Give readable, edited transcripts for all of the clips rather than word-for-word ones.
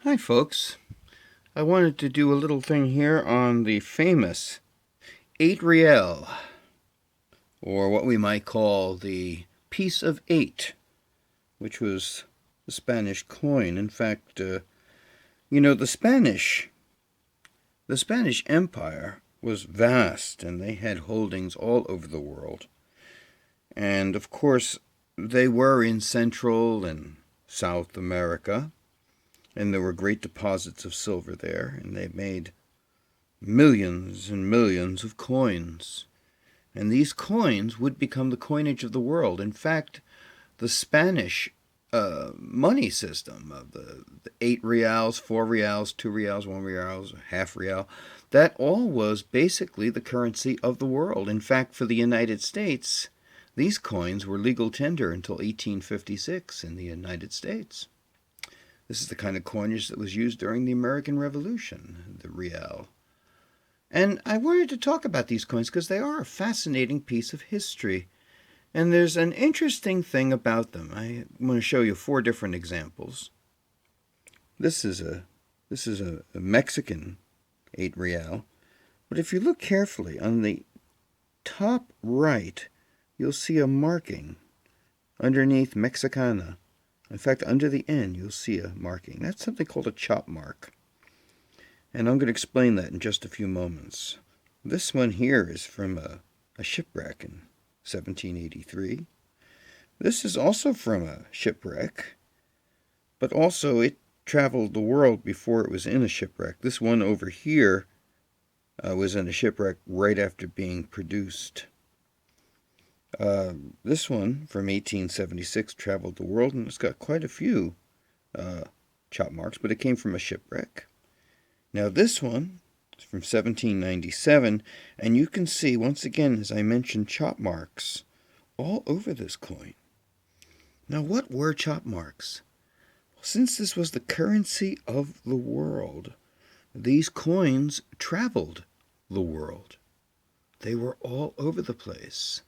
Hi folks, I wanted to do a little thing here on the famous 8 riel, or what we might call the piece of 8, which was the Spanish coin. In fact, the Spanish Empire was vast and they had holdings all over the world. And of course, they were in Central and South America, and there were great deposits of silver there, and they made millions and millions of coins. And these coins would become the coinage of the world. In fact, the Spanish money system of the 8 reals, 4 reals, 2 reals, 1 reals, half real, that all was basically the currency of the world. In fact, for the United States, these coins were legal tender until 1856 in the United States. This is the kind of coinage that was used during the American Revolution, the real. And I wanted to talk about these coins because they are a fascinating piece of history. And there's an interesting thing about them. I want to show you 4 different examples. This is a Mexican 8 real. But if you look carefully, on the top right, you'll see a marking underneath Mexicana. In fact, under the N, you'll see a marking. That's something called a chop mark. And I'm going to explain that in just a few moments. This one here is from a shipwreck in 1783. This is also from a shipwreck, but also it traveled the world before it was in a shipwreck. This one over here was in a shipwreck right after being produced. This one from 1876 traveled the world, and it's got quite a few chop marks, but it came from a shipwreck. Now this one is from 1797, and you can see, once again, as I mentioned, chop marks all over this coin. Now what were chop marks? Well, since this was the currency of the world, these coins traveled the world. They were all over the place.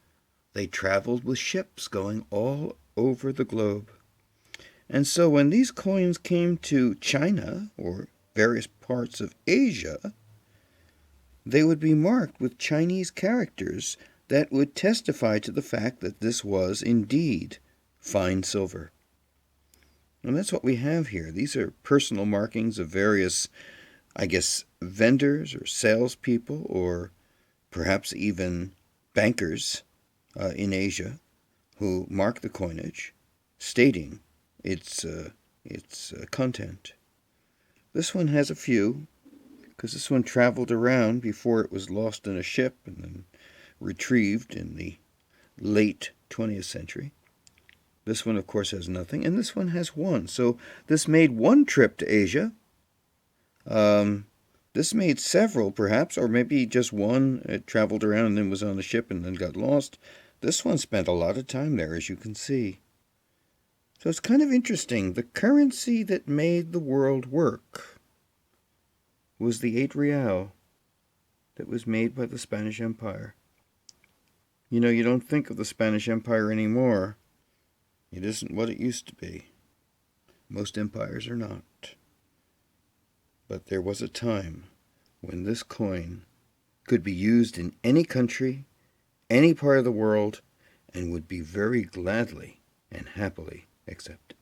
They traveled with ships going all over the globe. And so when these coins came to China or various parts of Asia, they would be marked with Chinese characters that would testify to the fact that this was indeed fine silver. And that's what we have here. These are personal markings of various, vendors or salespeople, or perhaps even bankers in Asia who mark the coinage, stating its content. This one has a few, because this one traveled around before it was lost in a ship and then retrieved in the late 20th century. This one, of course, has nothing, and this one has 1. So this made 1 trip to Asia. This made several, perhaps, or maybe just 1. It traveled around and then was on the ship and then got lost. This one spent a lot of time there, as you can see. So it's kind of interesting. The currency that made the world work was the 8 real that was made by the Spanish Empire. You know, you don't think of the Spanish Empire anymore. It isn't what it used to be. Most empires are not. But there was a time when this coin could be used in any country, any part of the world, and would be very gladly and happily accepted.